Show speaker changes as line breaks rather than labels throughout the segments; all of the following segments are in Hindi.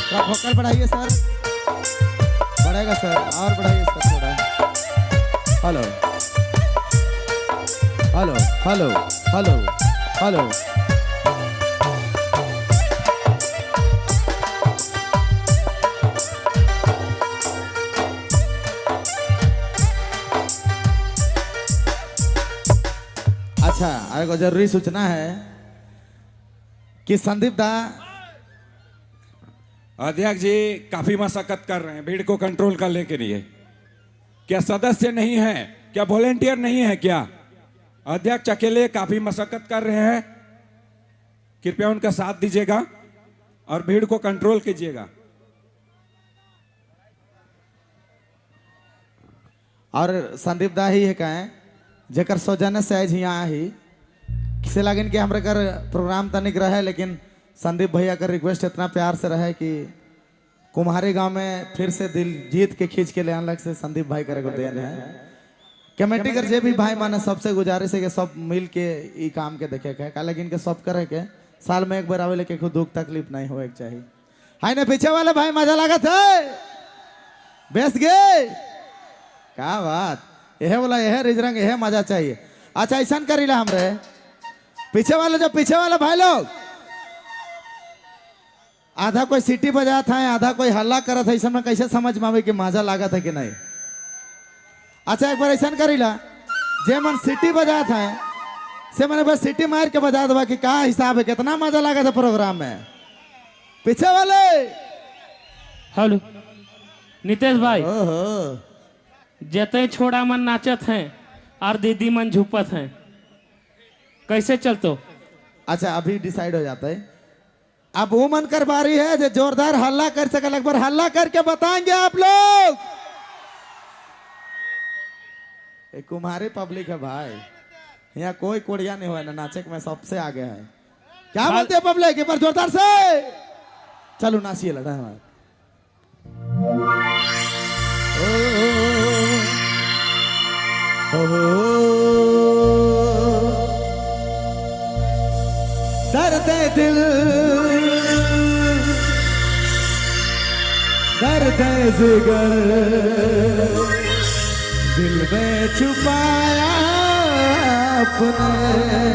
थोड़ा फोकल बढ़ाइए सर, बढ़ेगा सर, और बढ़ाइए सर थोड़ा। Hello hello hello hello hello. अच्छा, अरे को जरूरी सूचना है कि संदीप दा
अध्यक्ष जी काफी मशक्कत कर रहे हैं भीड़ को कंट्रोल करने के लिए। क्या सदस्य नहीं है, क्या वॉलेंटियर नहीं है क्या? अध्यक्ष अकेले काफी मशक्कत कर रहे हैं, कृपया उनका साथ दीजिएगा और भीड़ को कंट्रोल कीजिएगा।
और संदीप दा ही है कहें जेकर सौजन्य से आज यहाँ ही किसे लगन के हमारे कर प्रोग्राम तनिक रहे, लेकिन संदीप भैया का रिक्वेस्ट इतना प्यार से रहे कि कुम्हारी गांव में फिर से दिल जीत के खींच के ले आने से संदीप भाई करे को देन है। कमेटी कर जे भी भाई माने सबसे गुजारिश है कि सब मिल के ई काम के देखे के, लेकिन के सब करे के साल में एक बार आवे लेके दुख तकलीफ नहीं होए के चाहिए। हाय ने पीछे वाले भाई मजा लगा था, बेस गए क्या बात, यह बोला यह रिजरंग यह मजा चाहिए। अच्छा ऐसा करीला हमरे पीछे वाले, जो पीछे वाले भाई लोग आधा कोई सीटी बजात है, आधा कोई हल्ला करत है, ऐसा में कैसे समझ में आवे कि मजा लागत है कि नहीं। अच्छा एक बार ऐसा करीला, जे मन सीटी बजात है से मैंने बस सीटी मार के बजा दबा कि का हिसाब है, कितना मजा लगा था प्रोग्राम में। पीछे वाले
हेलो नितेश भाई,
ओहो
जते छोड़ा मन नाचत हैं और दीदी मन झुपत हैं, कैसे चलतो?
अच्छा अभी डिसाइड हो जाता है। अब वो मन कर बारी है जो जोरदार हल्ला कर सके, एक बार हल्ला करके बताएंगे आप लोग। एक कुम्हारी पब्लिक है भाई, यहाँ कोई कोड़िया नहीं हुआ ना, नाचक में सबसे आगे है। क्या बोलते हैं पब्लिक, एक बार जोरदार से चलो नाचिए लड़ा हमारा। दर्द दिल दर्द जिगर दिल में छुपाया अपने।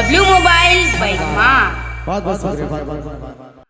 डब्ल्यू मोबाइल बैगमा।
बहुत बहुत शुक्रिया, बहुत बहुत धन्यवाद।